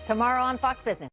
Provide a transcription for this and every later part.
tomorrow on Fox Business.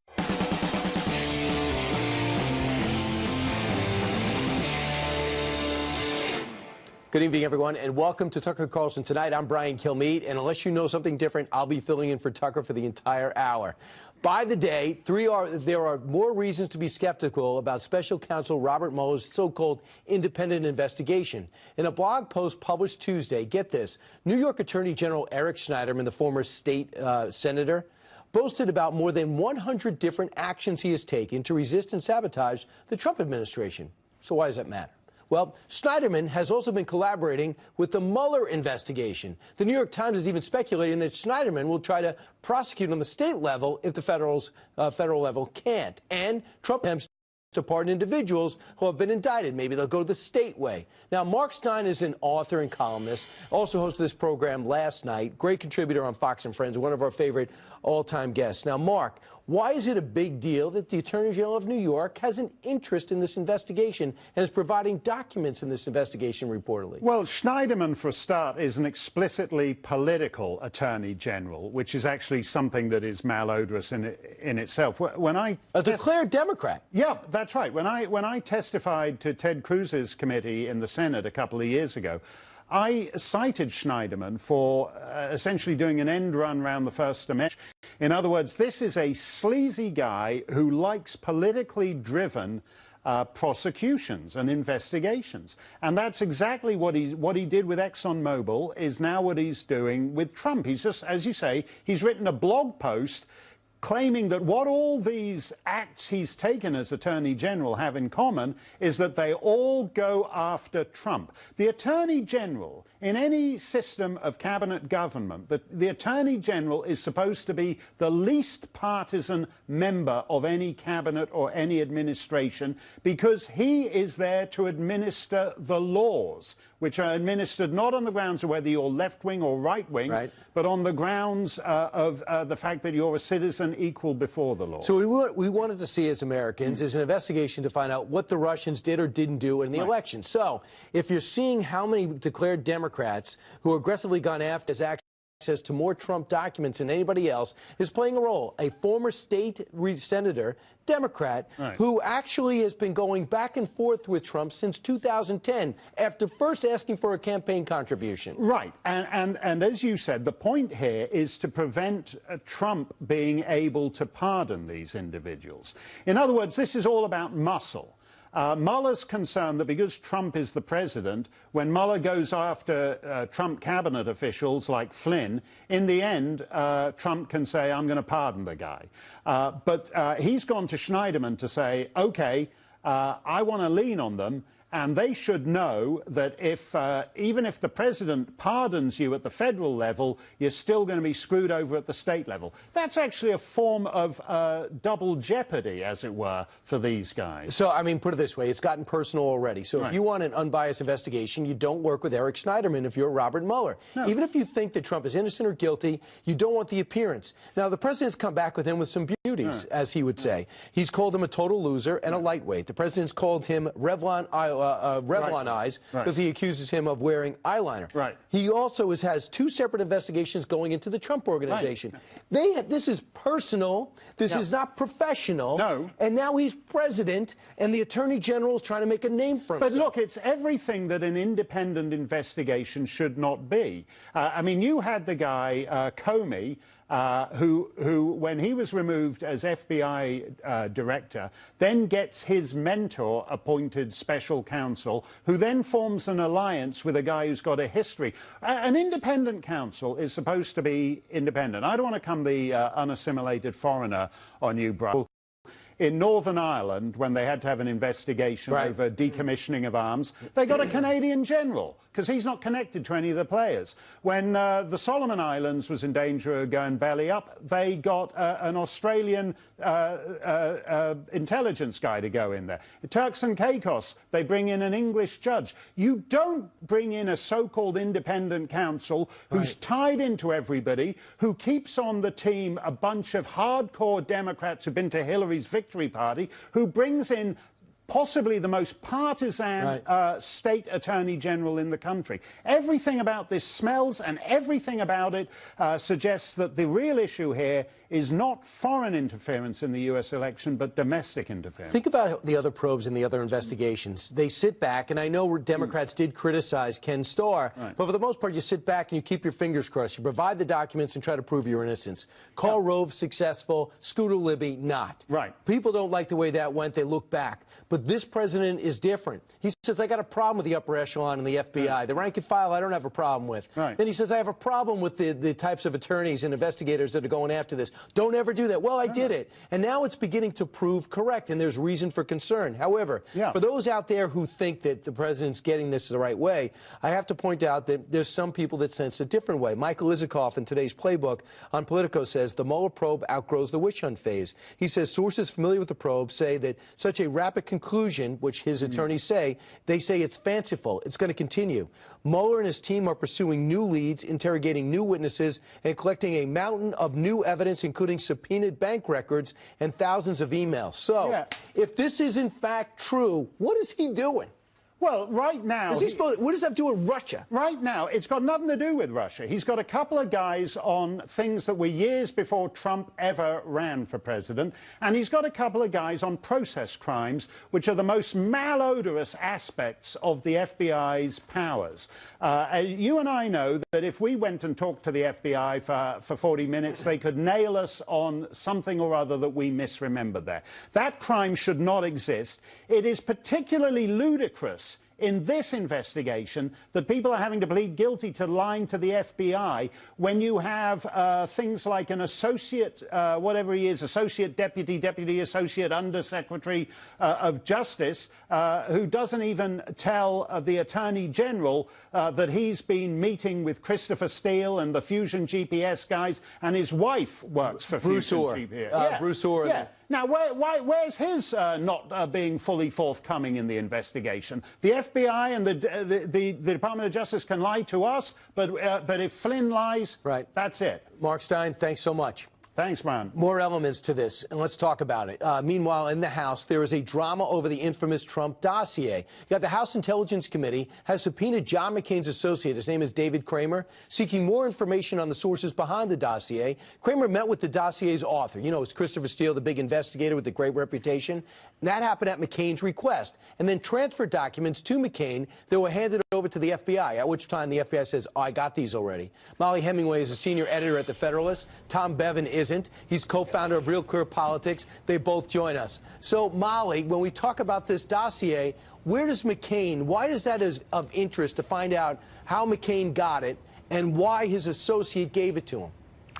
Good evening, everyone, and welcome to Tucker Carlson Tonight. I'm Brian Kilmeade, and unless you know something different, I'll be filling in for Tucker for the entire hour. By the day, there are more reasons to be skeptical about Special Counsel Robert Mueller's so-called independent investigation. In a blog post published Tuesday, get this, New York Attorney General Eric Schneiderman, the former state senator, boasted about more than 100 different actions he has taken to resist and sabotage the Trump administration. So why does that matter? Well, Schneiderman has also been collaborating with the Mueller investigation. The New York Times is even speculating that Schneiderman will try to prosecute on the state level if the federal level can't. And Trump attempts to pardon individuals who have been indicted. Maybe they'll go the state way. Now, Mark Steyn is an author and columnist, also hosted this program last night, great contributor on Fox and Friends, one of our favorite all-time guests. Now, Mark, why is it a big deal that the Attorney General of New York has an interest in this investigation and is providing documents in this investigation, reportedly? Well, Schneiderman, for a start, is an explicitly political Attorney General, which is actually something that is malodorous in itself. When I a declared Democrat. Yeah, that's right. When I testified to Ted Cruz's committee in the Senate a couple of years ago, I cited Schneiderman for essentially doing an end run around the First Amendment. In other words, this is a sleazy guy who likes politically driven prosecutions and investigations. And that's exactly what he did with ExxonMobil is now what he's doing with Trump. He's just, as you say, he's written a blog post claiming that what all these acts he's taken as Attorney General have in common is that they all go after Trump. The Attorney General, in any system of cabinet government, the Attorney General is supposed to be the least partisan member of any cabinet or any administration because he is there to administer the laws, which are administered not on the grounds of whether you're left-wing or right-wing, but on the grounds of the fact that you're a citizen equal before the law. So what we wanted to see as Americans is an investigation to find out what the Russians did or didn't do in the election. So if you're seeing how many declared Democrats who aggressively gone after his access to more Trump documents than anybody else is playing a role. A former state senator, Democrat, who actually has been going back and forth with Trump since 2010 after first asking for a campaign contribution. Right. And as you said, the point here is to prevent Trump being able to pardon these individuals. In other words, this is all about muscle. Mueller's concerned that because Trump is the president, when Mueller goes after Trump cabinet officials like Flynn, in the end, Trump can say, I'm going to pardon the guy. But he's gone to Schneiderman to say, OK, I want to lean on them. And they should know that if even if the president pardons you at the federal level, you're still going to be screwed over at the state level. That's actually a form of double jeopardy, as it were, for these guys. So, I mean, put it this way, it's gotten personal already. So if you want an unbiased investigation, you don't work with Eric Schneiderman if you're Robert Mueller. No. Even if you think that Trump is innocent or guilty, you don't want the appearance. Now, the president's come back with him with some beauties, as he would say. He's called him a total loser and a lightweight. The president's called him Revlon eyes because he accuses him of wearing eyeliner. He also has two separate investigations going into the Trump organization. This is personal. This is not professional. No. And now he's president, and the Attorney General is trying to make a name for himself. But look, it's everything that an independent investigation should not be. I mean, you had the guy, Comey, who, when he was removed as FBI director, then gets his mentor appointed special counsel, who then forms an alliance with a guy who's got a history. An independent counsel is supposed to be independent. I don't want to come the unassimilated foreigner on you, Brian. In Northern Ireland, when they had to have an investigation over decommissioning of arms, they got a Canadian general, because he's not connected to any of the players. When the Solomon Islands was in danger of going belly up, they got an Australian intelligence guy to go in there. Turks and Caicos, they bring in an English judge. You don't bring in a so-called independent counsel who's tied into everybody, who keeps on the team a bunch of hardcore Democrats who've been to Hillary's victory party, who brings in possibly the most partisan state attorney general in the country. Everything about this smells, and everything about it suggests that the real issue here is not foreign interference in the U.S. election, but domestic interference. Think about the other probes and the other investigations. They sit back, and I know Democrats did criticize Ken Starr, but for the most part, you sit back and you keep your fingers crossed. You provide the documents and try to prove your innocence. Karl Rove, successful. Scooter Libby, not. Right. People don't like the way that went. They look back. But this president is different. He says, I got a problem with the upper echelon and the FBI. The rank and file, I don't have a problem with. Then he says, I have a problem with the types of attorneys and investigators that are going after this. Don't ever do that. Well, I did it. And now it's beginning to prove correct, and there's reason for concern. However, for those out there who think that the president's getting this the right way, I have to point out that there's some people that sense a different way. Michael Isikoff in today's playbook on Politico says the Mueller probe outgrows the witch hunt phase. He says sources familiar with the probe say that such a rapid conclusion, which his attorneys say, they say it's fanciful. It's going to continue. Mueller and his team are pursuing new leads, interrogating new witnesses, and collecting a mountain of new evidence, including subpoenaed bank records and thousands of emails. So, if this is in fact true, what is he doing? Well, right now... what does that do with Russia? Right now, it's got nothing to do with Russia. He's got a couple of guys on things that were years before Trump ever ran for president, and he's got a couple of guys on process crimes, which are the most malodorous aspects of the FBI's powers. You and I know that if we went and talked to the FBI for 40 minutes, they could nail us on something or other that we misremembered there. That crime should not exist. It is particularly ludicrous in this investigation that people are having to plead guilty to lying to the FBI when you have things like an associate, whatever he is, associate deputy, deputy associate undersecretary of justice, who doesn't even tell the attorney general that he's been meeting with Christopher Steele and the Fusion GPS guys, and his wife works for Fusion GPS. Bruce Orr. Yeah. Now, where's his not being fully forthcoming in the investigation? The FBI and the Department of Justice can lie to us, but if Flynn lies, that's it. Mark Stein, thanks so much. Thanks, Brian. More elements to this, and let's talk about it. Meanwhile, in the House, there is a drama over the infamous Trump dossier. You got the House Intelligence Committee has subpoenaed John McCain's associate, his name is David Kramer, seeking more information on the sources behind the dossier. Kramer met with the dossier's author. You know, it's Christopher Steele, the big investigator with the great reputation. And that happened at McCain's request, and then transferred documents to McCain that were handed over to the FBI, at which time the FBI says, oh, I got these already. Molly Hemingway is a senior editor at The Federalist. Tom Bevan isn't. He's co-founder of Real Clear Politics. They both join us. So, Molly, when we talk about this dossier, where does McCain, why is that of interest to find out how McCain got it and why his associate gave it to him?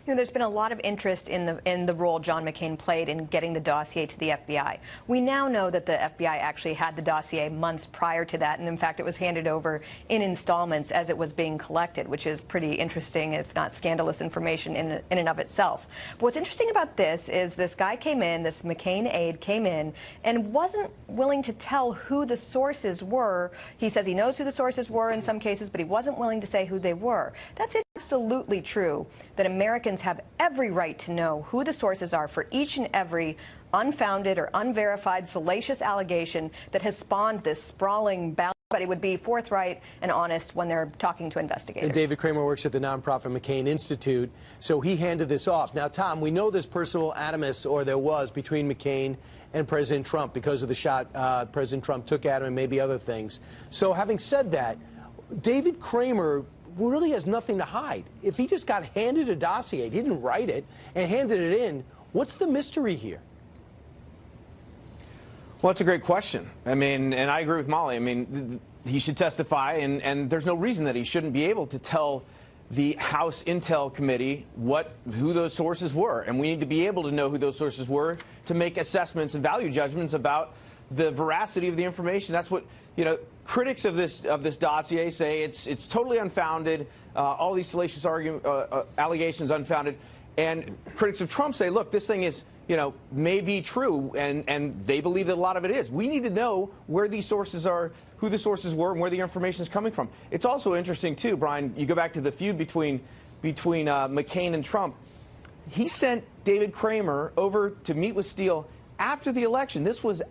You know, there's been a lot of interest in the role John McCain played in getting the dossier to the FBI. We now know that the FBI actually had the dossier months prior to that, and in fact, it was handed over in installments as it was being collected, which is pretty interesting, if not scandalous information in and of itself. But what's interesting about this is this guy came in, this McCain aide came in, and wasn't willing to tell who the sources were. He says he knows who the sources were in some cases, but he wasn't willing to say who they were. That's absolutely true that Americans have every right to know who the sources are for each and every unfounded or unverified salacious allegation that has spawned this sprawling battle. But it would be forthright and honest when they're talking to investigators. And David Kramer works at the nonprofit McCain Institute, so he handed this off. Now, Tom, we know there's personal animus, or there was, between McCain and President Trump because of the shot President Trump took at him and maybe other things. So having said that, David Kramer really has nothing to hide. If he just got handed a dossier, he didn't write it, and handed it in, what's the mystery here? Well, that's a great question. I mean, and I agree with Molly. I mean, he should testify, and there's no reason that he shouldn't be able to tell the House Intel Committee who those sources were. And we need to be able to know who those sources were to make assessments and value judgments about the veracity of the information. That's what, you know, critics of this dossier say it's totally unfounded, all these salacious allegations unfounded. And critics of Trump say, look, this thing is, you know, may be true, and they believe that a lot of it is. We need to know where these sources are, who the sources were, and where the information is coming from. It's also interesting, too, Brian, you go back to the feud between McCain and Trump. He sent David Kramer over to meet with Steele after the election. This was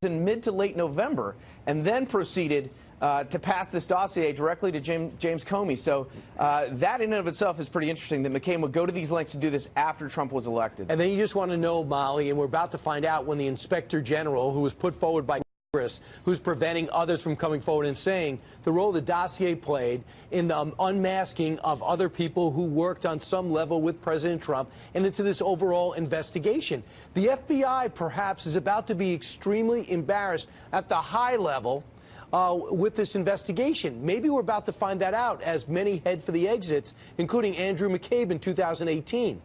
in mid to late November, and then proceeded to pass this dossier directly to James Comey. So that in and of itself is pretty interesting, that McCain would go to these lengths to do this after Trump was elected. And then you just want to know, Molly, and we're about to find out when the Inspector General, who was put forward by Congress, who's preventing others from coming forward and saying the role the dossier played in the unmasking of other people who worked on some level with President Trump and into this overall investigation. The FBI perhaps is about to be extremely embarrassed at the high level with this investigation. Maybe we're about to find that out as many head for the exits, including Andrew McCabe in 2018.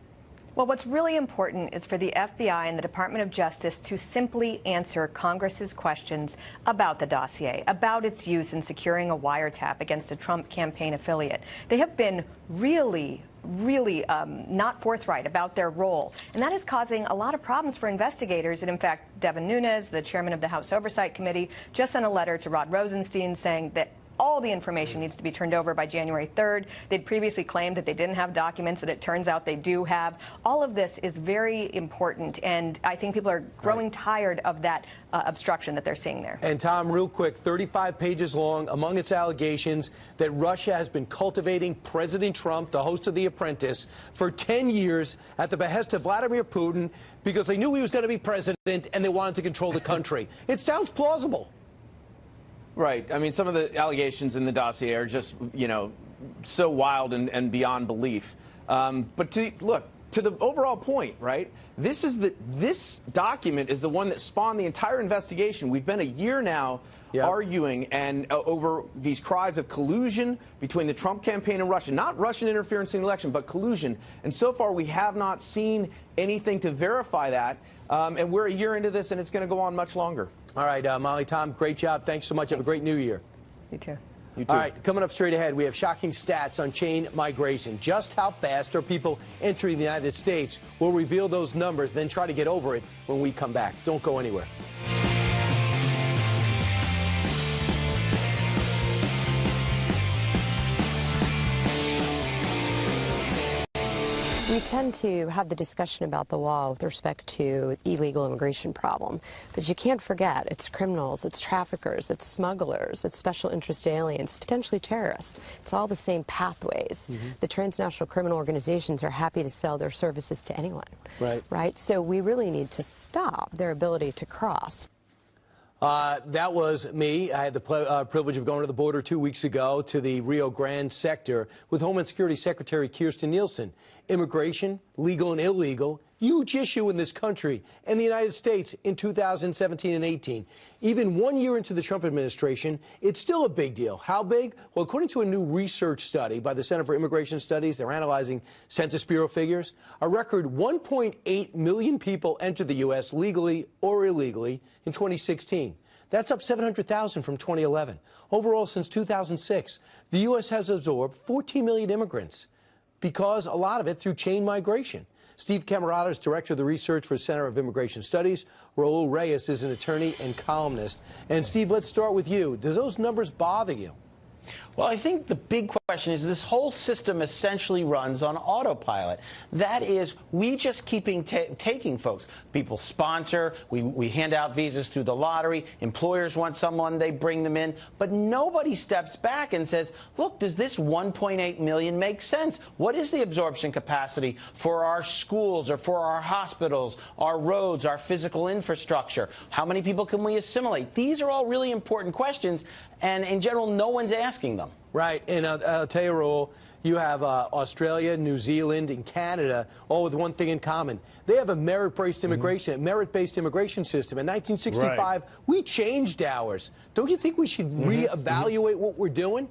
Well, what's really important is for the FBI and the Department of Justice to simply answer Congress's questions about the dossier, about its use in securing a wiretap against a Trump campaign affiliate. They have been really not forthright about their role. And that is causing a lot of problems for investigators. And in fact, Devin Nunes, the chairman of the House Oversight Committee, just sent a letter to Rod Rosenstein saying that all the information needs to be turned over by January 3rd. They'd previously claimed that they didn't have documents that it turns out they do have. All of this is very important, and I think people are growing tired of that obstruction that they're seeing there. And Tom, real quick, 35 pages long, among its allegations that Russia has been cultivating President Trump, the host of The Apprentice, for 10 years at the behest of Vladimir Putin because they knew he was going to be president and they wanted to control the country. It sounds plausible. Right. I mean, some of the allegations in the dossier are just, you know, so wild and beyond belief. But to the overall point, right? This document is the one that spawned the entire investigation. We've been a year now arguing and over these cries of collusion between the Trump campaign and Russia, not Russian interference in the election, but collusion. And so far, we have not seen anything to verify that. And we're a year into this, and it's going to go on much longer. All right, Molly, Tom, great job. Thanks so much. Have a great new year. You too. You too. All right, coming up straight ahead, we have shocking stats on chain migration. Just how fast are people entering the United States? We'll reveal those numbers, then try to get over it when we come back. Don't go anywhere. We tend to have the discussion about the wall with respect to illegal immigration problem, but you can't forget it's criminals, it's traffickers, it's smugglers, it's special interest aliens, potentially terrorists. It's all the same pathways. The transnational criminal organizations are happy to sell their services to anyone. Right? So we really need to stop their ability to cross. That was me. I had the privilege of going to the border 2 weeks ago to the Rio Grande sector with Homeland Security Secretary Kirstjen Nielsen. Immigration, legal and illegal, huge issue in this country and the United States in 2017 and 18. Even 1 year into the Trump administration, it's still a big deal. How big? Well, according to a new research study by the Center for Immigration Studies, they're analyzing Census Bureau figures, a record 1.8 million people entered the U.S. legally or illegally in 2016. That's up 700,000 from 2011. Overall, since 2006, the U.S. has absorbed 14 million immigrants because a lot of it through chain migration. Steve Camarata is director of the research for Center of Immigration Studies. Raul Reyes is an attorney and columnist. And Steve, let's start with you. Do those numbers bother you? Well, I think the big question is this whole system essentially runs on autopilot. That is, we just keep taking folks. People sponsor, we hand out visas through the lottery, employers want someone, they bring them in, but nobody steps back and says, look, does this 1.8 million make sense? What is the absorption capacity for our schools or for our hospitals, our roads, our physical infrastructure? How many people can we assimilate? These are all really important questions, and in general, no one's asking them. Right, and I'll tell you, Raul, you have Australia, New Zealand, and Canada, all with one thing in common. They have a merit-based immigration, merit-based immigration system. In 1965, we changed ours. Don't you think we should reevaluate what we're doing?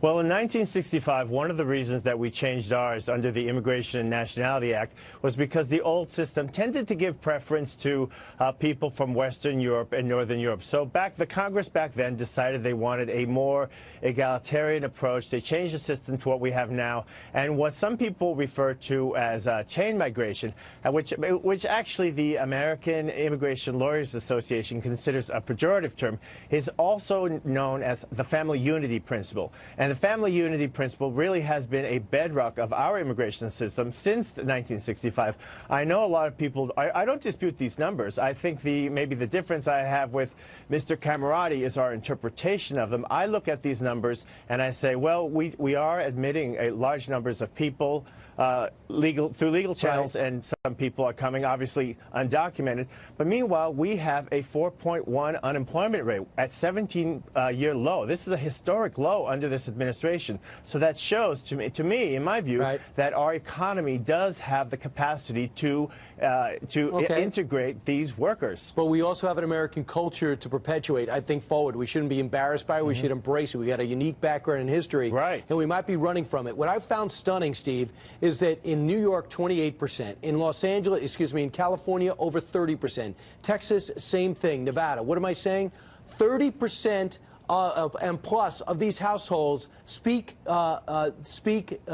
Well, in 1965, one of the reasons that we changed ours under the Immigration and Nationality Act was because the old system tended to give preference to people from Western Europe and Northern Europe. So the Congress back then decided they wanted a more egalitarian approach. They changed the system to what we have now, and what some people refer to as chain migration, which actually the American Immigration Lawyers Association considers a pejorative term, is also known as the family unity principle. And And the family unity principle really has been a bedrock of our immigration system since 1965. I know a lot of people, I don't dispute these numbers. I think maybe the difference I have with Mr. Camerati is our interpretation of them. I look at these numbers and I say, well, we are admitting a large numbers of people through legal channels, right, and some people are coming, obviously, undocumented. But meanwhile, we have a 4.1 unemployment rate at 17-year low. This is a historic low under this administration. So that shows, to me, in my view, right, that our economy does have the capacity to integrate these workers. But we also have an American culture to perpetuate, I think, forward. We shouldn't be embarrassed by it. We should embrace it. We got a unique background in history, right, and we might be running from it. What I found stunning, Steve, is that in New York, 28%. In Los Angeles, excuse me, in California, over 30%. Texas, same thing. Nevada, what am I saying? 30% and plus of these households speak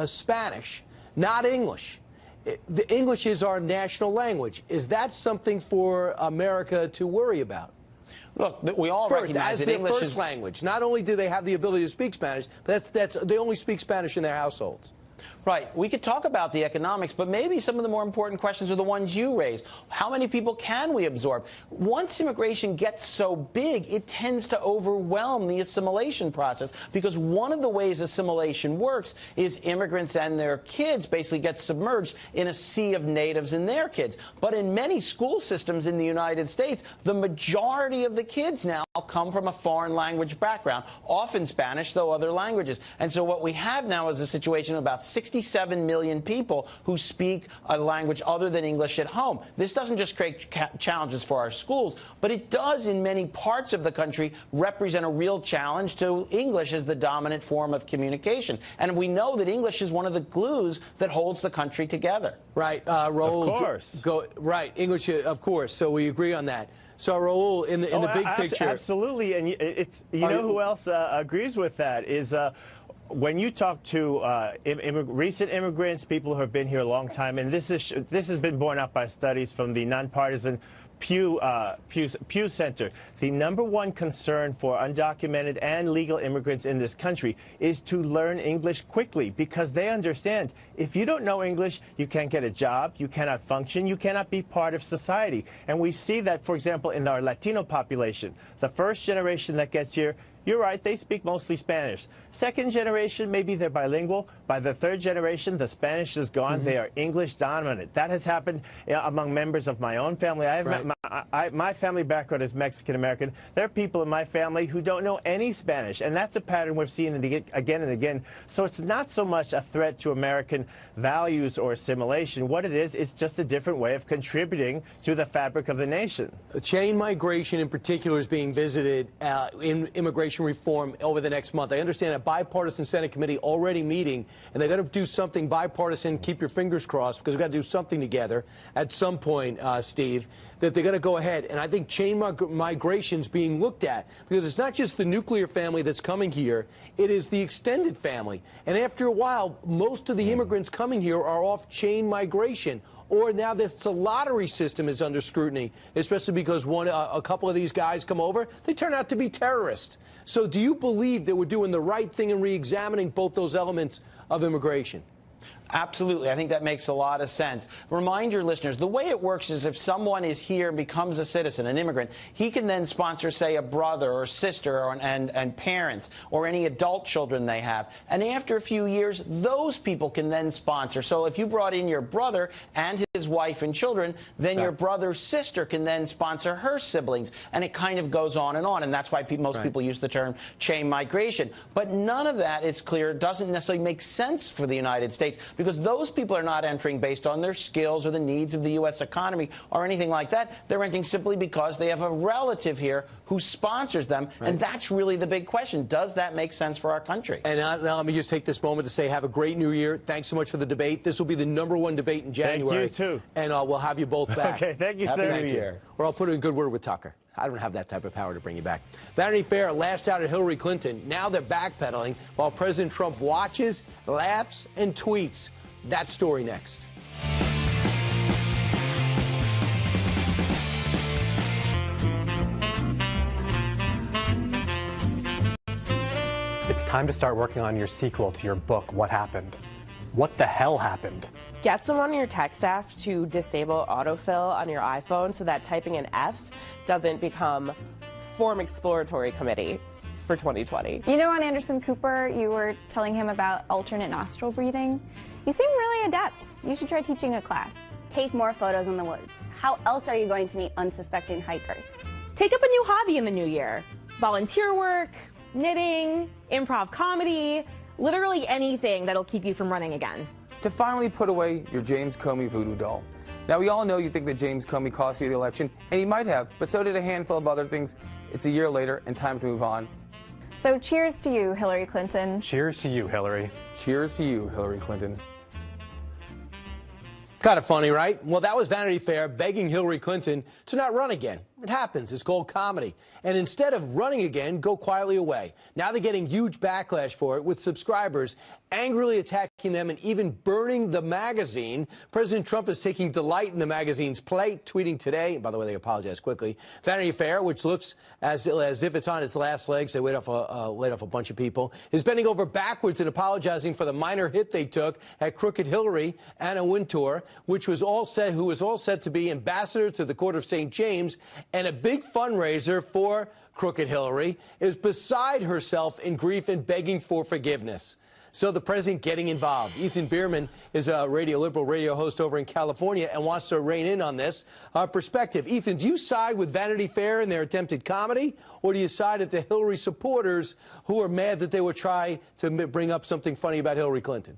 Spanish, not English. The English is our national language. Is that something for America to worry about? Look, we all recognize that English is language. Not only do they have the ability to speak Spanish, but they only speak Spanish in their households. Right. We could talk about the economics, but maybe some of the more important questions are the ones you raised. How many people can we absorb? Once immigration gets so big, it tends to overwhelm the assimilation process, because one of the ways assimilation works is immigrants and their kids basically get submerged in a sea of natives and their kids. But in many school systems in the United States, the majority of the kids now come from a foreign language background, often Spanish, though other languages. And so what we have now is a situation of about 67 million people who speak a language other than English at home. This doesn't just create challenges for our schools, but it does in many parts of the country represent a real challenge to English as the dominant form of communication. And we know that English is one of the glues that holds the country together. Right, Raul. Of course. Right, English, of course. So we agree on that. So, Raul, in the big picture. Absolutely. And know who else agrees with that is when you talk to recent immigrants, people who have been here a long time, and this has been borne out by studies from the nonpartisan Pew Center. The #1 concern for undocumented and legal immigrants in this country is to learn English quickly, because they understand if you don't know English, you can't get a job, you cannot function, you cannot be part of society. And we see that, for example, in our Latino population. The first generation that gets here, you're right, they speak mostly Spanish. Second generation, maybe they're bilingual. By the third generation, the Spanish is gone. They are English dominant. That has happened among members of my own family. My family background is Mexican-American. There are people in my family who don't know any Spanish, and that's a pattern we've seen again and again. So it's not so much a threat to American values or assimilation. What it is, it's just a different way of contributing to the fabric of the nation. Chain migration in particular is being visited in immigration reform over the next month. I understand a bipartisan Senate committee already meeting, and they're going to do something bipartisan. Keep your fingers crossed, because we've got to do something together at some point, Steve, that they're going to go ahead. And I think chain migration is being looked at, because it's not just the nuclear family that's coming here, it is the extended family. And after a while, most of the immigrants coming here are off chain migration. Or now this lottery system is under scrutiny, especially because a couple of these guys come over, they turn out to be terrorists. So do you believe that we're doing the right thing in re-examining both those elements of immigration? Absolutely. I think that makes a lot of sense. Remind your listeners, the way it works is if someone is here and becomes a citizen, an immigrant, he can then sponsor, say, a brother or sister and parents or any adult children they have. And after a few years, those people can then sponsor. So if you brought in your brother and his wife and children, then your brother's sister can then sponsor her siblings. And it kind of goes on. And that's why most people use the term chain migration. But none of that, it's clear, doesn't necessarily make sense for the United States, because those people are not entering based on their skills or the needs of the U.S. economy or anything like that. They're entering simply because they have a relative here who sponsors them. Right. And that's really the big question. Does that make sense for our country? And now let me just take this moment to say have a great new year. Thanks so much for the debate. This will be the #1 debate in January. Thank you, too. And we'll have you both back. Okay, thank you, sir. Happy New Year. Or I'll put in a good word with Tucker. I don't have that type of power to bring you back. Vanity Fair lashed out at Hillary Clinton. Now they're backpedaling while President Trump watches, laughs, and tweets. That story next. It's time to start working on your sequel to your book, What Happened? What the hell happened? Get someone on your tech staff to disable autofill on your iPhone so that typing an F doesn't become Form Exploratory Committee for 2020. You know, on Anderson Cooper, you were telling him about alternate nostril breathing. You seem really adept. You should try teaching a class. Take more photos in the woods. How else are you going to meet unsuspecting hikers? Take up a new hobby in the new year. Volunteer work, knitting, improv comedy, literally anything that'll keep you from running again. To finally put away your James Comey voodoo doll. Now, we all know you think that James Comey cost you the election, and he might have, but so did a handful of other things. It's a year later, and time to move on. So cheers to you, Hillary Clinton. Cheers to you, Hillary. Cheers to you, Hillary Clinton. Kind of funny, right? Well, that was Vanity Fair begging Hillary Clinton to not run again. It happens. It's called comedy. And instead of running again, go quietly away. Now they're getting huge backlash for it, with subscribers angrily attacking them and even burning the magazine. President Trump is taking delight in the magazine's plight, tweeting today, and by the way, they apologized quickly, Vanity Fair, which looks as if it's on its last legs, they laid off a bunch of people, is bending over backwards and apologizing for the minor hit they took at Crooked Hillary, Anna Wintour, who was all set to be ambassador to the Court of St. James, and a big fundraiser for Crooked Hillary, is beside herself in grief and begging for forgiveness. So the president getting involved. Ethan Bierman is a liberal radio host over in California and wants to rein in on this perspective. Ethan, do you side with Vanity Fair and their attempted comedy, or do you side with the Hillary supporters who are mad that they would try to bring up something funny about Hillary Clinton?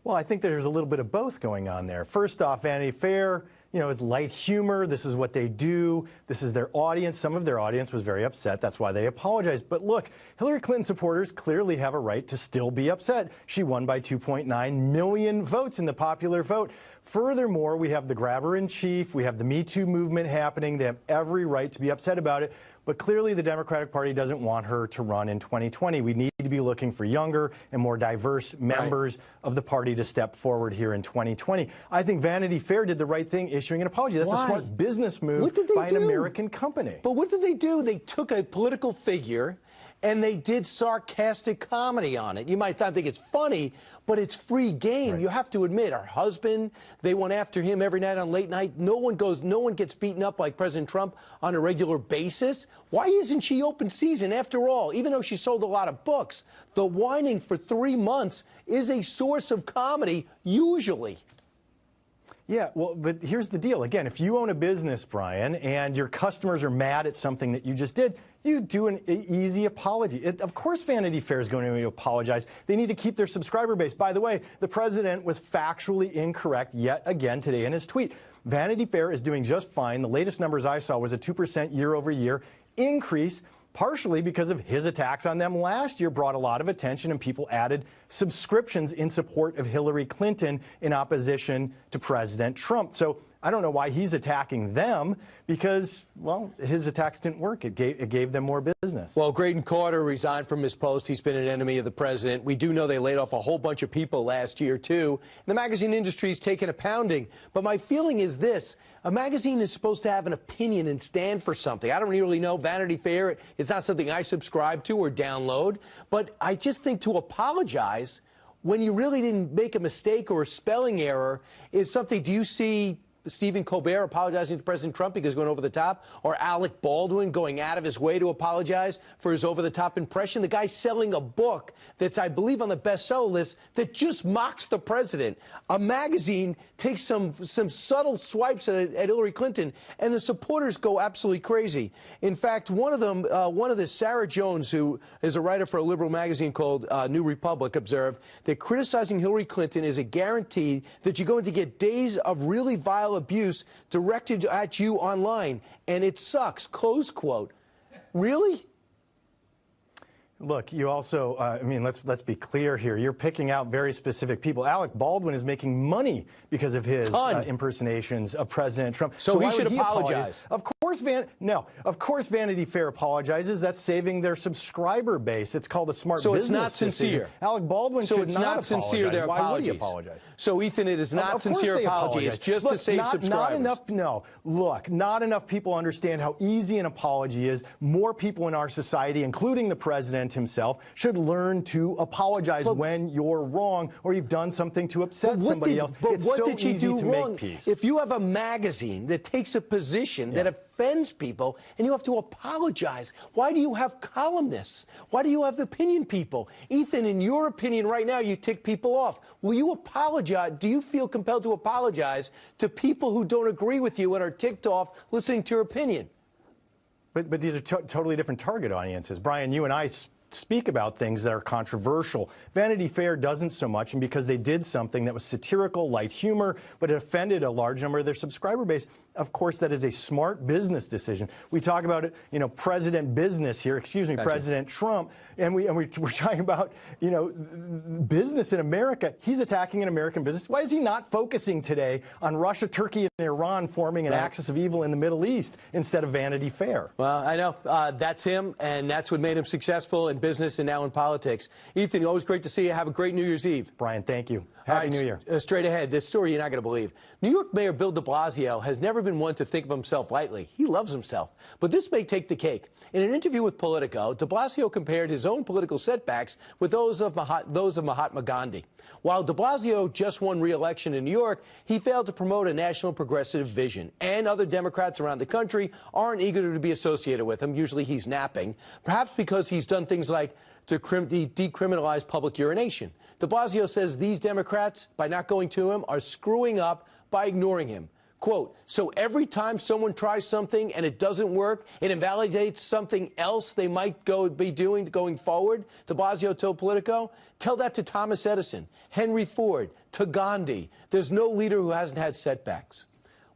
Well, I think there's a little bit of both going on there. First off, Vanity Fair, you know, is light humor. This is what they do. This is their audience. Some of their audience was very upset. That's why they apologized. But look, Hillary Clinton supporters clearly have a right to still be upset. She won by 2.9 million votes in the popular vote. Furthermore, we have the grabber-in-chief. We have the Me Too movement happening. They have every right to be upset about it. But clearly the Democratic Party doesn't want her to run in 2020. We need to be looking for younger and more diverse members of the party to step forward here in 2020. I think Vanity Fair did the right thing issuing an apology. That's a smart business move by an American company. But what did they do? They took a political figure and they did sarcastic comedy on it. You might not think it's funny, but it's free game. Right. You have to admit, her husband, they went after him every night on late night. No one gets beaten up like President Trump on a regular basis. Why isn't she open season? After all, even though she sold a lot of books, the whining for 3 months is a source of comedy, usually. Yeah, well, but here's the deal. Again, if you own a business, Brian, and your customers are mad at something that you just did, you do an easy apology. Of course Vanity Fair is going to apologize. They need to keep their subscriber base. By the way, the president was factually incorrect yet again today in his tweet. Vanity Fair is doing just fine. The latest numbers I saw was a 2% year-over-year increase, partially because of his attacks on them last year brought a lot of attention, and people added subscriptions in support of Hillary Clinton in opposition to President Trump. So I don't know why he's attacking them, because, well, his attacks didn't work. It gave them more business. Well, Graydon Carter resigned from his post. He's been an enemy of the president. We do know they laid off a whole bunch of people last year, too. The magazine industry's taken a pounding. But my feeling is this. A magazine is supposed to have an opinion and stand for something. I don't really know. Vanity Fair, it's not something I subscribe to or download. But I just think to apologize when you really didn't make a mistake or a spelling error is something. Do you see Stephen Colbert apologizing to President Trump because going over the top, or Alec Baldwin going out of his way to apologize for his over-the-top impression? The guy's selling a book that's, I believe, on the bestseller list that just mocks the president. A magazine takes some subtle swipes at Hillary Clinton, and the supporters go absolutely crazy. In fact, one of the Sarah Jones, who is a writer for a liberal magazine called New Republic, observed that criticizing Hillary Clinton is a guarantee that you're going to get days of really vile abuse directed at you online, and it sucks, close quote. Really? Look, you also, I mean, let's be clear here. You're picking out very specific people. Alec Baldwin is making money because of his impersonations of President Trump. So he why should would he apologize. Of course Vanity Fair apologizes. That's saving their subscriber base. It's called a smart business it's not sincere. decision. Alec Baldwin should it's not sincere, their Why apologies. would he apologize? So, Ethan, it is not sincere apology. It's just to save subscribers. Not enough people understand how easy an apology is. More people in our society, including the president himself, should learn to apologize when you're wrong or you've done something to upset somebody else. But It's what so did she easy do to wrong? make peace. If you have a magazine that takes a position that offends people and you have to apologize, why do you have columnists? Why do you have opinion people? Ethan, in your opinion right now, you tick people off. Will you apologize? Do you feel compelled to apologize to people who don't agree with you and are ticked off listening to your opinion? But these are totally different target audiences. Brian, you and I speak about things that are controversial. Vanity Fair doesn't so much, and because they did something that was satirical, light humor, but it offended a large number of their subscriber base, of course, that is a smart business decision. We talk about it, President Business here, President Trump, and we're talking about, business in America. He's attacking an American business. Why is he not focusing today on Russia, Turkey, and Iran forming an axis of evil in the Middle East instead of Vanity Fair? Well, I know that's him, and that's what made him successful in business and now in politics. Ethan, always great to see you. Have a great New Year's Eve. Brian, thank you. Happy New Year. Straight ahead, this story you're not going to believe. New York Mayor Bill de Blasio has never been one to think of himself lightly. He loves himself. But this may take the cake. In an interview with Politico, de Blasio compared his own political setbacks with those of Mahatma Gandhi. While de Blasio just won re-election in New York, he failed to promote a national progressive vision. And other Democrats around the country aren't eager to be associated with him. Usually he's napping, perhaps because he's done things like to decriminalize public urination. De Blasio says these Democrats, by not going to him, are screwing up by ignoring him. Quote, so every time someone tries something and it doesn't work, it invalidates something else they might be doing going forward, de Blasio told Politico. Tell that to Thomas Edison, Henry Ford, to Gandhi. There's no leader who hasn't had setbacks.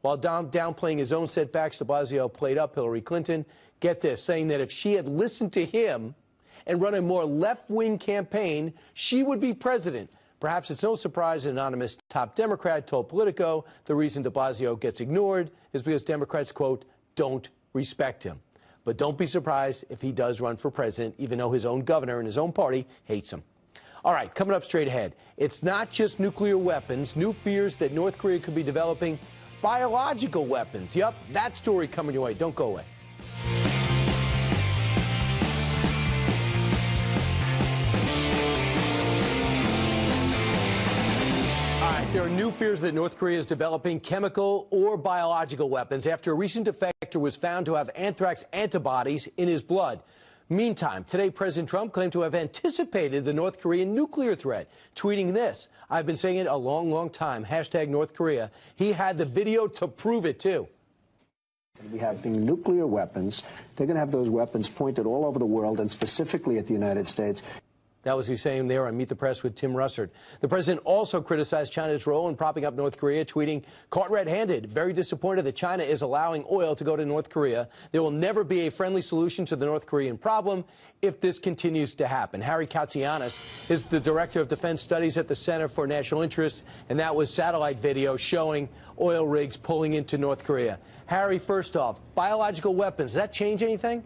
While downplaying his own setbacks, de Blasio played up Hillary Clinton. Get this, saying that if she had listened to him and run a more left-wing campaign, she would be president. Perhaps it's no surprise an anonymous top Democrat told Politico the reason de Blasio gets ignored is because Democrats, quote, don't respect him. But don't be surprised if he does run for president, even though his own governor and his own party hates him. All right, coming up straight ahead, it's not just nuclear weapons, new fears that North Korea could be developing biological weapons. Yup, that story coming your way. Don't go away. There are new fears that North Korea is developing chemical or biological weapons after a recent defector was found to have anthrax antibodies in his blood. Meantime, today President Trump claimed to have anticipated the North Korean nuclear threat, tweeting this. I've been saying it a long, long time. Hashtag North Korea. He had the video to prove it, too. We have nuclear weapons. They're going to have those weapons pointed all over the world and specifically at the United States. That was he saying there on Meet the Press with Tim Russert. The president also criticized China's role in propping up North Korea, tweeting, caught red-handed, very disappointed that China is allowing oil to go to North Korea. There will never be a friendly solution to the North Korean problem if this continues to happen. Harry Katsianis is the director of defense studies at the Center for National Interest, and that was satellite video showing oil rigs pulling into North Korea. Harry, first off, biological weapons, does that change anything?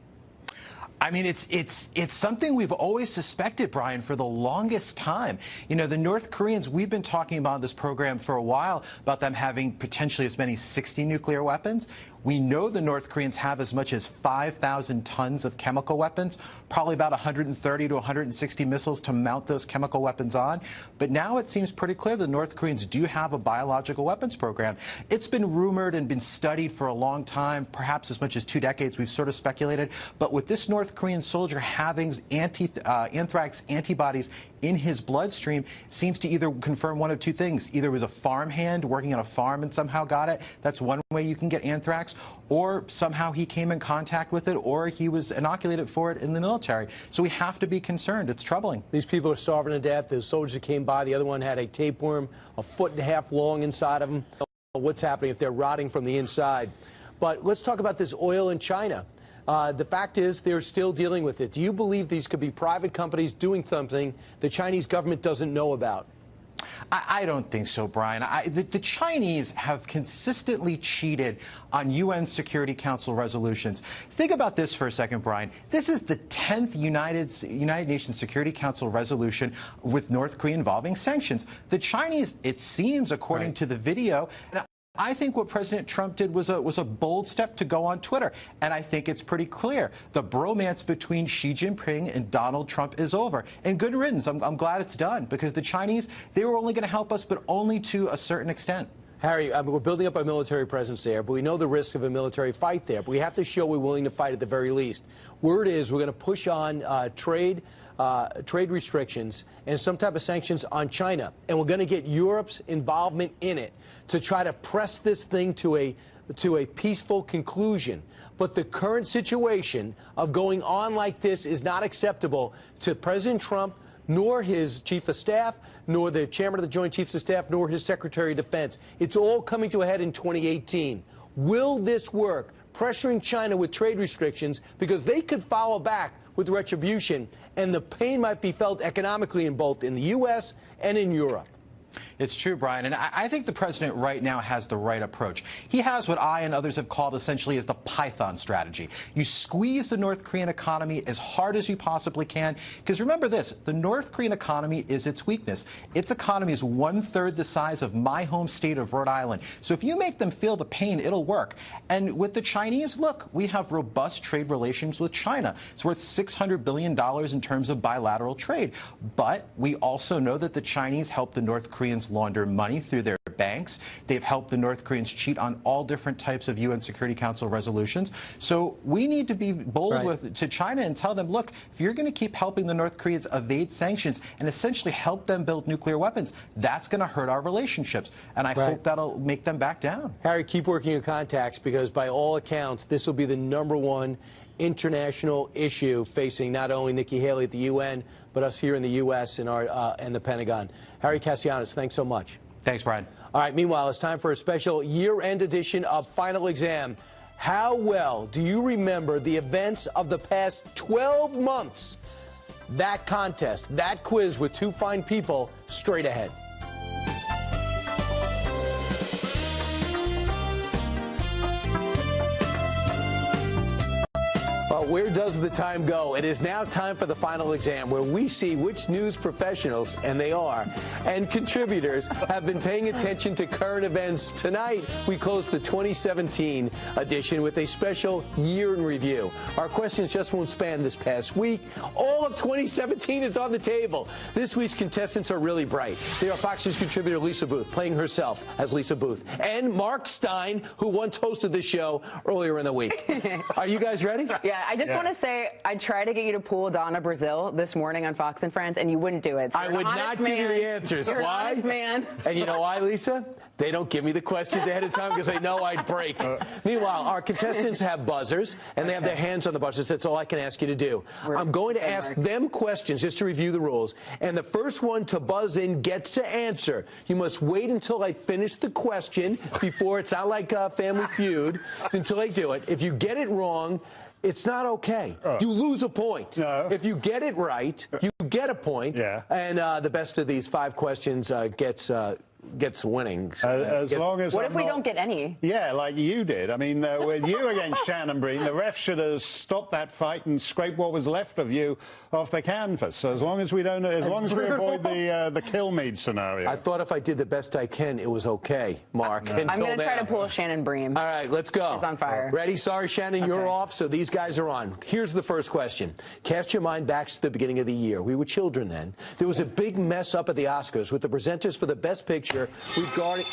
I mean, it's something we've always suspected, Brian, for the longest time. The North Koreans, we've been talking about this program for a while, about them having potentially as many as 60 nuclear weapons. We know the North Koreans have as much as 5,000 tons of chemical weapons, probably about 130 to 160 missiles to mount those chemical weapons on. But now it seems pretty clear the North Koreans do have a biological weapons program. It's been rumored and been studied for a long time, perhaps as much as 2 decades, we've sort of speculated. But with this North Korean soldier having anthrax antibodies in his bloodstream, seems to either confirm one of two things. Either it was a farmhand working on a farm and somehow got it. That's one way you can get anthrax. Or somehow he came in contact with it, or he was inoculated for it in the military. So we have to be concerned. It's troubling. These people are starving to death. The soldiers that came by, the other one had a tapeworm 1.5 feet long inside of him. What's happening if they're rotting from the inside? But let's talk about this oil in China. The fact is they're still dealing with it. Do you believe these could be private companies doing something the Chinese government doesn't know about? I don't think so, Brian. The Chinese have consistently cheated on UN Security Council resolutions. Think about this for a second, Brian. This is the 10th United Nations Security Council resolution with North Korea involving sanctions. The Chinese, it seems, according to the video, I think what President Trump did was a bold step to go on Twitter. And I think it's pretty clear. The bromance between Xi Jinping and Donald Trump is over. And good riddance. I'm glad it's done, because the Chinese, they were only going to help us, but only to a certain extent. Harry, we're building up our military presence there, but we know the risk of a military fight there. But we have to show we're willing to fight at the very least. Word is we're going to push on trade restrictions and some type of sanctions on China. And we're going to get Europe's involvement in it to try to press this thing to a peaceful conclusion. But the current situation of going on like this is not acceptable to President Trump, nor his chief of staff, nor the chairman of the Joint Chiefs of Staff, nor his Secretary of Defense. It's all coming to a head in 2018. Will this work? Pressuring China with trade restrictions, because they could follow back with retribution, and the pain might be felt economically in both in the U.S. and in Europe. It's true, Brian, and I think the president right now has the right approach. He has what I and others have called essentially as the Python strategy. You squeeze the North Korean economy as hard as you possibly can, because remember this, the North Korean economy is its weakness. Its economy is 1/3 the size of my home state of Rhode Island. So if you make them feel the pain, it'll work. And with the Chinese, look, we have robust trade relations with China. It's worth $600 billion in terms of bilateral trade. But we also know that the Chinese help the North Koreans launder money through their banks. They've helped the North Koreans cheat on all different types of UN Security Council resolutions. So we need to be bold to China and tell them, look, if you're going to keep helping the North Koreans evade sanctions and essentially help them build nuclear weapons, that's going to hurt our relationships. And I hope that'll make them back down. Harry, keep working your contacts, because by all accounts, this will be the #1 international issue facing not only Nikki Haley at the UN, but us here in the U.S. and the Pentagon. Harry Castellanos, thanks so much. Thanks, Brian. All right, meanwhile, it's time for a special year-end edition of Final Exam. How well do you remember the events of the past 12 months? That contest, that quiz with two fine people straight ahead. Where does the time go? It is now time for the final exam, where we see which news professionals, and they are, and contributors have been paying attention to current events. Tonight, we close the 2017 edition with a special year in review. Our questions just won't span this past week. All of 2017 is on the table. This week's contestants are really bright. They are Fox News contributor Lisa Booth, playing herself as Lisa Booth, and Mark Stein, who once hosted this show earlier in the week. Are you guys ready? Yeah. I just want to say, I tried to get you to pull Donna Brazil this morning on Fox and Friends, and you wouldn't do it. So I would not give you the answers. You're why? An honest man. And you know why, Lisa? They don't give me the questions ahead of time because they know I'd break. Meanwhile, our contestants have buzzers, and they have their hands on the buzzers. That's all I can ask you to do. I'm going to ask them questions just to review the rules, and the first one to buzz in gets to answer. You must wait until I finish the question before it's not like Family Feud, until I do it. If you get it wrong, it's not okay. You lose a point. No. If you get it right, you get a point. Yeah. And the best of these 5 questions gets winning. As long as what if we don't get any? Yeah, like you did. I mean, with you against Shannon Breen, the ref should have stopped that fight and scraped what was left of you off the canvas. So as long as we don't, as long as we avoid the kill Meade scenario. I thought if I did the best I can, it was okay, Mark. I'm going to try to pull Shannon Breen. All right, let's go. She's on fire. Ready? Sorry, Shannon, you're off, so these guys are on. Here's the first question. Cast your mind back to the beginning of the year. We were children then. There was a big mess up at the Oscars with the presenters for the Best Picture regarding...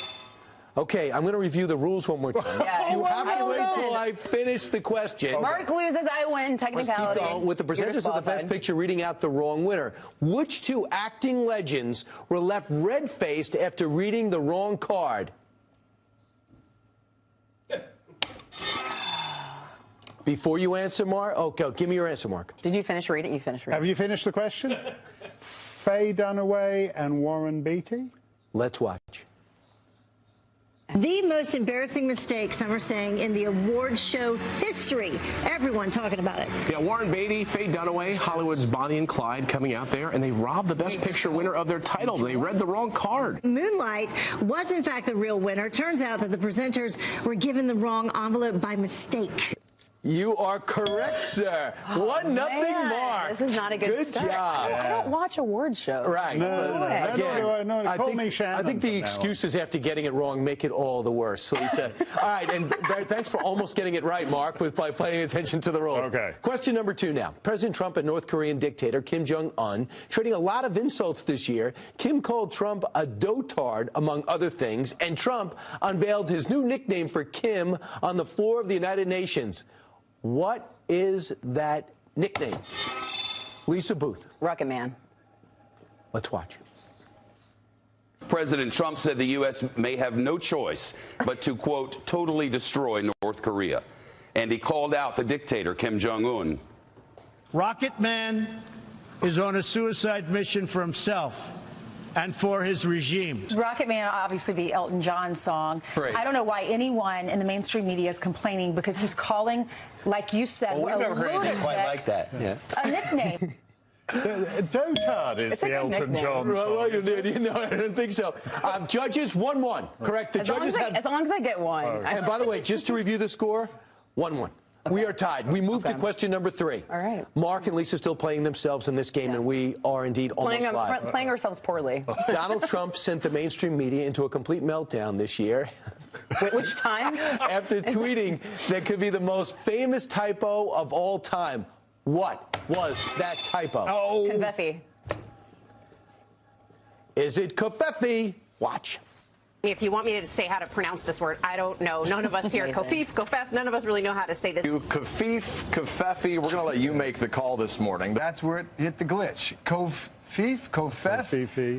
Okay, I'm going to review the rules one more time. Yeah. You have to wait until I finish the question. Okay. Mark loses, I win, technicality. Let's keep going with the presenters of the Best Picture reading out the wrong winner. Which 2 acting legends were left red-faced after reading the wrong card? Before you answer, Mark? Okay, give me your answer, Mark. Did you finish reading? You finished reading. Have you finished the question? Faye Dunaway and Warren Beatty? Let's watch. The most embarrassing mistake, some are saying, in the award show history. Everyone talking about it. Yeah, Warren Beatty, Faye Dunaway, Hollywood's Bonnie and Clyde coming out there, and they robbed the Best Picture winner of their title. They read the wrong card. Moonlight was, in fact, the real winner. Turns out that the presenters were given the wrong envelope by mistake. You are correct, sir. 1-0, Mark. This is not a good start. Job. I don't watch award shows. Right. I think the excuses after getting it wrong make it all the worse, Lisa. All right, and thanks for almost getting it right, Mark, by paying attention to the rules. Okay. Question number 2 now. President Trump and North Korean dictator Kim Jong-un trading a lot of insults this year. Kim called Trump a dotard, among other things, and Trump unveiled his new nickname for Kim on the floor of the United Nations. What is that nickname? Lisa Booth. Rocket Man. Let's watch. President Trump said the U.S. may have no choice but to, quote, totally destroy North Korea. And he called out the dictator, Kim Jong-un. Rocket Man is on a suicide mission for himself and for his regime. Rocket Man, obviously the Elton John song. Right. I don't know why anyone in the mainstream media is complaining, because he's calling, like you said, Well, we've never heard anything quite like that. Yeah. A nickname. Dotard is the Elton John song. Well, you know, I don't think so. Judges, 1-1. Correct. The judges have. As long as I get one. And by the way, just to review the score, 1-1. Okay. We are tied. We move to question number 3. All right. Mark and Lisa still playing themselves in this game, and we are indeed almost live. Playing ourselves poorly. Donald Trump sent the mainstream media into a complete meltdown this year. Which time? After tweeting that could be the most famous typo of all time. What was that typo? Oh. Confetti. Is it Kofefi? Watch. If you want me to say how to pronounce this word, I don't know. None of us here, Kofif, Kofef, none of us really know how to say this. Kofif, Kofefi, we're going to let you make the call this morning. That's where it hit the glitch. Kofif, Kofef.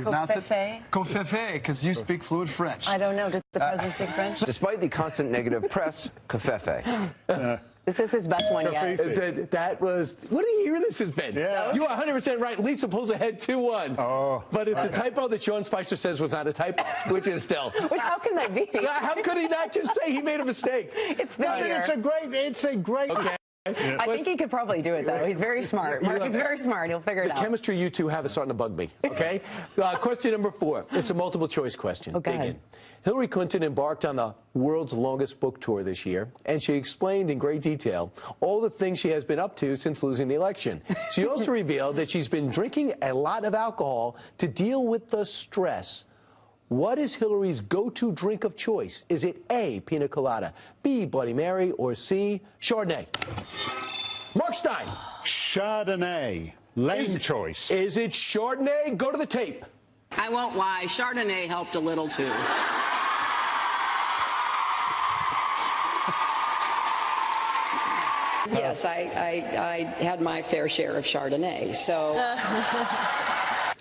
Kofefe. Kofefe, because you speak fluent French. I don't know. Does the president speak French? Despite the constant negative press, Kofefe. This is his best one yet. That was, what a year this has been. Yeah. You are 100% right. Lisa pulls ahead 2-1. Oh. But it's a typo that Sean Spicer says was not a typo, which is still. How can that be? How could he not just say he made a mistake? It's a great. Okay. Yeah. I think he could probably do it, though. He's very smart. Mark is very smart. He'll figure it out. The chemistry you two have is starting to bug me, okay? Question number 4. It's a multiple choice question. Okay. Dig in. Hillary Clinton embarked on the world's longest book tour this year, and she explained in great detail all the things she has been up to since losing the election. She also revealed that she's been drinking a lot of alcohol to deal with the stress. What is Hillary's go-to drink of choice? Is it A, pina colada, B, Bloody Mary, or C, Chardonnay? Mark Stein. Chardonnay. Lame choice. Is it Chardonnay? Go to the tape. I won't lie. Chardonnay helped a little, too. Yes, I had my fair share of Chardonnay, so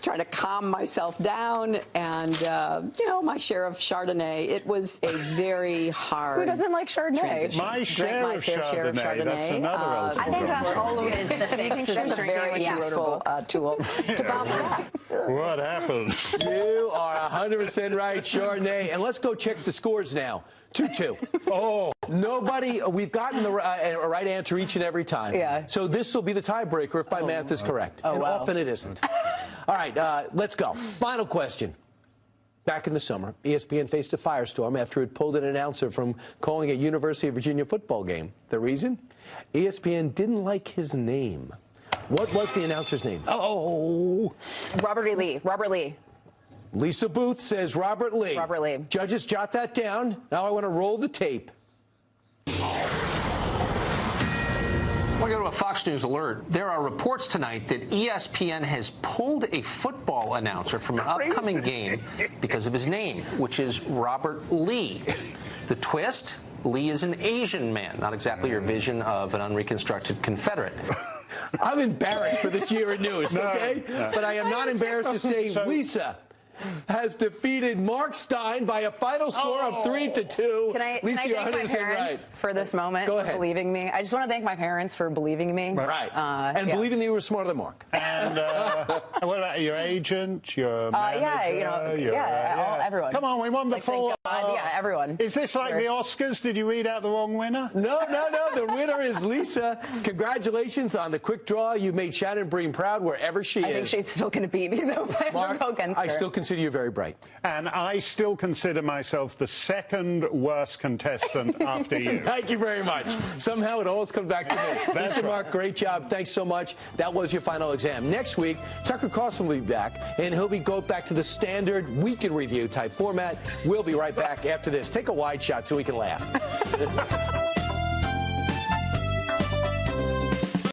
trying to calm myself down, and my share of Chardonnay. It was a very hard. Who doesn't like Chardonnay? My Transition. fair share of Chardonnay. That's another I think that's always the fix. That's a very useful tool to bounce back. What happened? You are 100% right, Chardonnay. And let's go check the scores now. 2-2. Oh. Nobody, we've gotten the right answer each and every time. Yeah. So this will be the tiebreaker if my math is correct. Oh, and wow. often it isn't. All right, let's go. Final question. Back in the summer, ESPN faced a firestorm after it pulled an announcer from calling a University of Virginia football game. The reason? ESPN didn't like his name. What was the announcer's name? Oh. Robert E. Lee. Robert Lee. Lisa Booth says Robert Lee. Robert Lee. Judges, jot that down. Now I want to roll the tape. I want to go to a Fox News alert. There are reports tonight that ESPN has pulled a football announcer from an upcoming game because of his name, which is Robert Lee. The twist? Lee is an Asian man, not exactly your vision of an unreconstructed Confederate. I'm embarrassed for this year in news, okay? But I am not embarrassed to say Lisa has defeated Mark Stein by a final score of 3-2. Can I Lisa, you're thank my 100% parents right. for this moment, Go for ahead. believing me? I just want to thank my parents for believing me. Right. And yeah. believing that you were smarter than Mark. And what about your agent, your manager? Everyone. Come on, we won the full. Everyone. Is this like the Oscars? Did you read out the wrong winner? No. The winner is Lisa. Congratulations on the quick draw. You made Shannon Breen proud wherever she is. I think she's still going to beat me, though. Mark, I still consider consider you very bright. And I still consider myself the second worst contestant after you. Thank you very much. Somehow it always comes back to me. That's Lisa, right. Mark, great job. Thanks so much. That was your final exam. Next week, Tucker Carlson will be back, and he'll go back to the standard weekend review type format. We'll be right back after this. Take a wide shot so we can laugh.